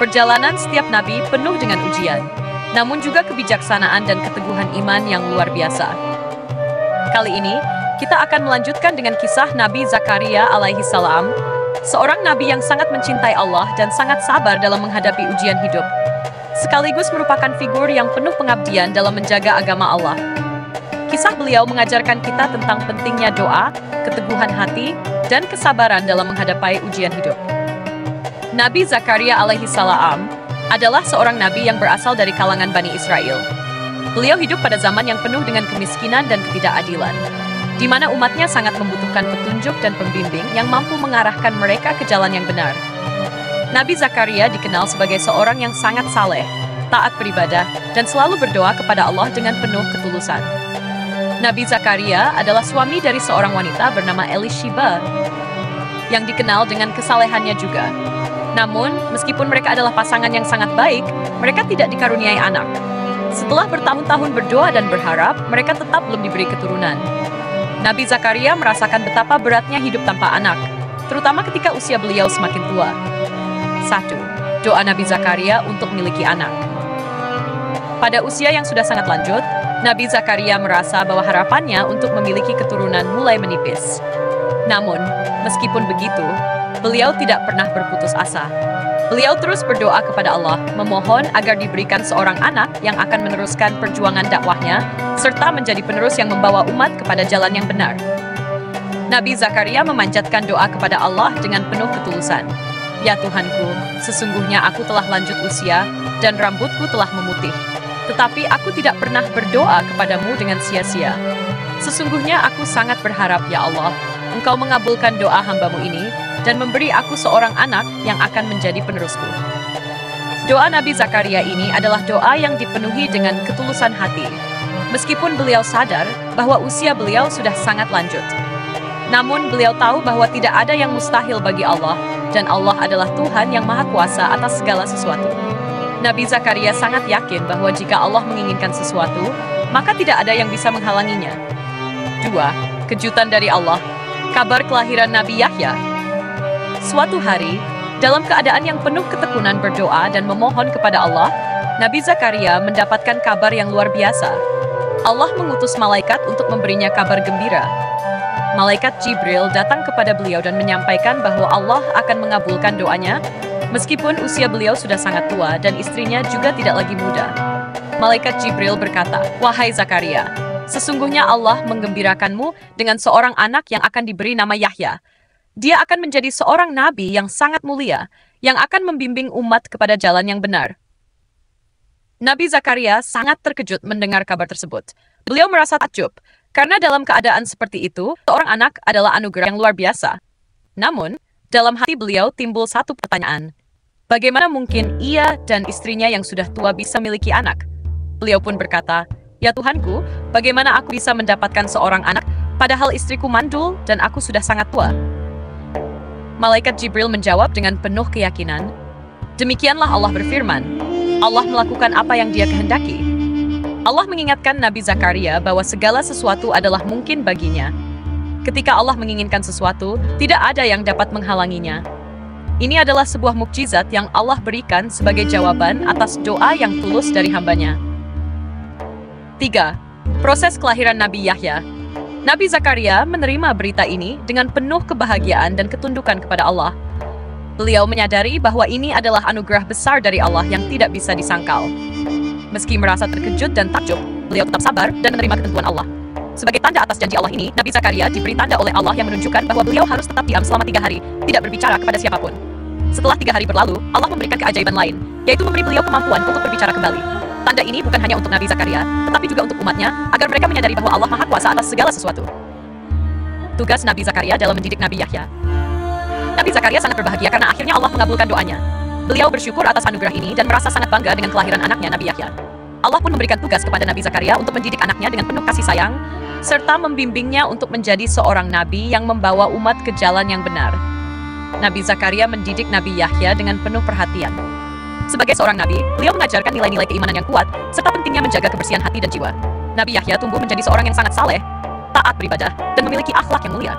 Perjalanan setiap nabi penuh dengan ujian, namun juga kebijaksanaan dan keteguhan iman yang luar biasa. Kali ini, kita akan melanjutkan dengan kisah Nabi Zakaria alaihi salam, seorang nabi yang sangat mencintai Allah dan sangat sabar dalam menghadapi ujian hidup. Sekaligus merupakan figur yang penuh pengabdian dalam menjaga agama Allah. Kisah beliau mengajarkan kita tentang pentingnya doa, keteguhan hati, dan kesabaran dalam menghadapi ujian hidup. Nabi Zakaria alaihi salam adalah seorang nabi yang berasal dari kalangan Bani Israel. Beliau hidup pada zaman yang penuh dengan kemiskinan dan ketidakadilan, di mana umatnya sangat membutuhkan petunjuk dan pembimbing yang mampu mengarahkan mereka ke jalan yang benar. Nabi Zakaria dikenal sebagai seorang yang sangat saleh, taat beribadah, dan selalu berdoa kepada Allah dengan penuh ketulusan. Nabi Zakaria adalah suami dari seorang wanita bernama Elisheba, yang dikenal dengan kesalehannya juga. Namun, meskipun mereka adalah pasangan yang sangat baik, mereka tidak dikaruniai anak. Setelah bertahun-tahun berdoa dan berharap, mereka tetap belum diberi keturunan. Nabi Zakaria merasakan betapa beratnya hidup tanpa anak, terutama ketika usia beliau semakin tua. 1. Doa Nabi Zakaria untuk memiliki anak. Pada usia yang sudah sangat lanjut, Nabi Zakaria merasa bahwa harapannya untuk memiliki keturunan mulai menipis. Namun, meskipun begitu, beliau tidak pernah berputus asa. Beliau terus berdoa kepada Allah, memohon agar diberikan seorang anak yang akan meneruskan perjuangan dakwahnya, serta menjadi penerus yang membawa umat kepada jalan yang benar. Nabi Zakaria memanjatkan doa kepada Allah dengan penuh ketulusan. Ya Tuhanku, sesungguhnya aku telah lanjut usia, dan rambutku telah memutih. Tetapi aku tidak pernah berdoa kepadamu dengan sia-sia. Sesungguhnya aku sangat berharap, ya Allah, Engkau mengabulkan doa hambamu ini, dan memberi aku seorang anak yang akan menjadi penerusku. Doa Nabi Zakaria ini adalah doa yang dipenuhi dengan ketulusan hati. Meskipun beliau sadar bahwa usia beliau sudah sangat lanjut. Namun beliau tahu bahwa tidak ada yang mustahil bagi Allah, dan Allah adalah Tuhan yang Maha Kuasa atas segala sesuatu. Nabi Zakaria sangat yakin bahwa jika Allah menginginkan sesuatu, maka tidak ada yang bisa menghalanginya. 2. Kejutan dari Allah. Kabar kelahiran Nabi Yahya. Suatu hari, dalam keadaan yang penuh ketekunan berdoa dan memohon kepada Allah, Nabi Zakaria mendapatkan kabar yang luar biasa. Allah mengutus malaikat untuk memberinya kabar gembira. Malaikat Jibril datang kepada beliau dan menyampaikan bahwa Allah akan mengabulkan doanya, meskipun usia beliau sudah sangat tua dan istrinya juga tidak lagi muda. Malaikat Jibril berkata, "Wahai Zakaria, sesungguhnya Allah menggembirakanmu dengan seorang anak yang akan diberi nama Yahya. Dia akan menjadi seorang nabi yang sangat mulia, yang akan membimbing umat kepada jalan yang benar." Nabi Zakaria sangat terkejut mendengar kabar tersebut. Beliau merasa takjub, karena dalam keadaan seperti itu, seorang anak adalah anugerah yang luar biasa. Namun, dalam hati beliau timbul satu pertanyaan. Bagaimana mungkin ia dan istrinya yang sudah tua bisa memiliki anak? Beliau pun berkata, "Ya Tuhanku, bagaimana aku bisa mendapatkan seorang anak, padahal istriku mandul dan aku sudah sangat tua?" Malaikat Jibril menjawab dengan penuh keyakinan, "Demikianlah Allah berfirman, Allah melakukan apa yang Dia kehendaki." Allah mengingatkan Nabi Zakaria bahwa segala sesuatu adalah mungkin baginya. Ketika Allah menginginkan sesuatu, tidak ada yang dapat menghalanginya. Ini adalah sebuah mukjizat yang Allah berikan sebagai jawaban atas doa yang tulus dari hambanya. 3. Proses kelahiran Nabi Yahya. Nabi Zakaria menerima berita ini dengan penuh kebahagiaan dan ketundukan kepada Allah. Beliau menyadari bahwa ini adalah anugerah besar dari Allah yang tidak bisa disangkal. Meski merasa terkejut dan takjub, beliau tetap sabar dan menerima ketentuan Allah. Sebagai tanda atas janji Allah ini, Nabi Zakaria diberi tanda oleh Allah yang menunjukkan bahwa beliau harus tetap diam selama 3 hari, tidak berbicara kepada siapapun. Setelah 3 hari berlalu, Allah memberikan keajaiban lain, yaitu memberi beliau kemampuan untuk berbicara kembali. Tanda ini bukan hanya untuk Nabi Zakaria, tetapi juga untuk umatnya, agar mereka menyadari bahwa Allah Maha Kuasa atas segala sesuatu. Tugas Nabi Zakaria dalam mendidik Nabi Yahya. Nabi Zakaria sangat berbahagia karena akhirnya Allah mengabulkan doanya. Beliau bersyukur atas anugerah ini dan merasa sangat bangga dengan kelahiran anaknya Nabi Yahya. Allah pun memberikan tugas kepada Nabi Zakaria untuk mendidik anaknya dengan penuh kasih sayang, serta membimbingnya untuk menjadi seorang nabi yang membawa umat ke jalan yang benar. Nabi Zakaria mendidik Nabi Yahya dengan penuh perhatian. Sebagai seorang nabi, beliau mengajarkan nilai-nilai keimanan yang kuat, serta pentingnya menjaga kebersihan hati dan jiwa. Nabi Yahya tumbuh menjadi seorang yang sangat saleh, taat beribadah, dan memiliki akhlak yang mulia.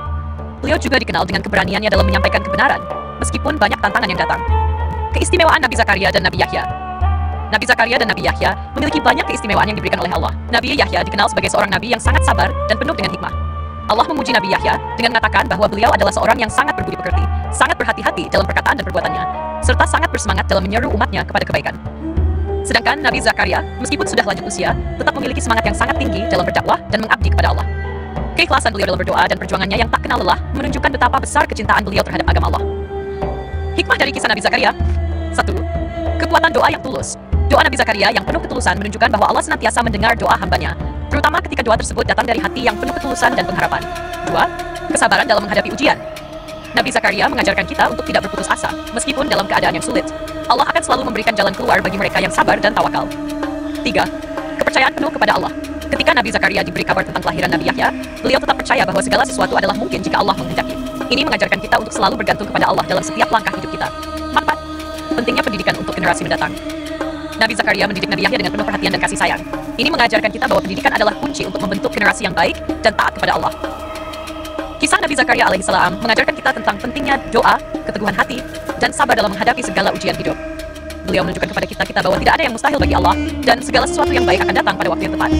Beliau juga dikenal dengan keberaniannya dalam menyampaikan kebenaran, meskipun banyak tantangan yang datang. Keistimewaan Nabi Zakaria dan Nabi Yahya. Nabi Zakaria dan Nabi Yahya memiliki banyak keistimewaan yang diberikan oleh Allah. Nabi Yahya dikenal sebagai seorang nabi yang sangat sabar dan penuh dengan hikmah. Allah memuji Nabi Yahya dengan mengatakan bahwa beliau adalah seorang yang sangat berbudi pekerti, sangat berhati-hati dalam perkataan dan perbuatannya, serta sangat bersemangat dalam menyeru umatnya kepada kebaikan. Sedangkan Nabi Zakaria, meskipun sudah lanjut usia, tetap memiliki semangat yang sangat tinggi dalam berdakwah dan mengabdi kepada Allah. Keikhlasan beliau dalam berdoa dan perjuangannya yang tak kenal lelah menunjukkan betapa besar kecintaan beliau terhadap agama Allah. Hikmah dari kisah Nabi Zakaria. 1. Kekuatan doa yang tulus. Doa Nabi Zakaria yang penuh ketulusan menunjukkan bahwa Allah senantiasa mendengar doa hambanya, terutama ketika doa tersebut datang dari hati yang penuh ketulusan dan pengharapan. 2. Kesabaran dalam menghadapi ujian. Nabi Zakaria mengajarkan kita untuk tidak berputus asa, meskipun dalam keadaan yang sulit. Allah akan selalu memberikan jalan keluar bagi mereka yang sabar dan tawakal. 3. Kepercayaan penuh kepada Allah. Ketika Nabi Zakaria diberi kabar tentang kelahiran Nabi Yahya, beliau tetap percaya bahwa segala sesuatu adalah mungkin jika Allah menghendaki. Ini mengajarkan kita untuk selalu bergantung kepada Allah dalam setiap langkah hidup kita. 4. Pentingnya pendidikan untuk generasi mendatang. Nabi Zakaria mendidik Nabi Yahya dengan penuh perhatian dan kasih sayang. Ini mengajarkan kita bahwa pendidikan adalah kunci untuk membentuk generasi yang baik dan taat kepada Allah. Kisah Nabi Zakaria alaihissalam mengajarkan kita tentang pentingnya doa, keteguhan hati, dan sabar dalam menghadapi segala ujian hidup. Beliau menunjukkan kepada kita bahwa tidak ada yang mustahil bagi Allah, dan segala sesuatu yang baik akan datang pada waktu yang tepat.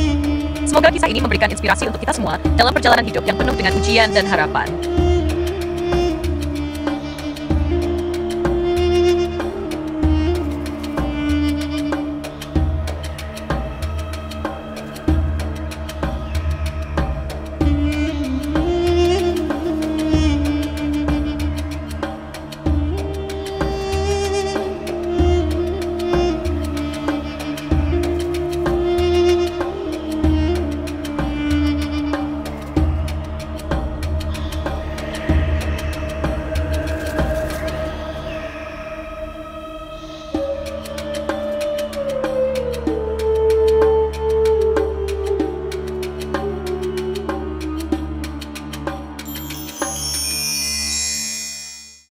Semoga kisah ini memberikan inspirasi untuk kita semua dalam perjalanan hidup yang penuh dengan ujian dan harapan.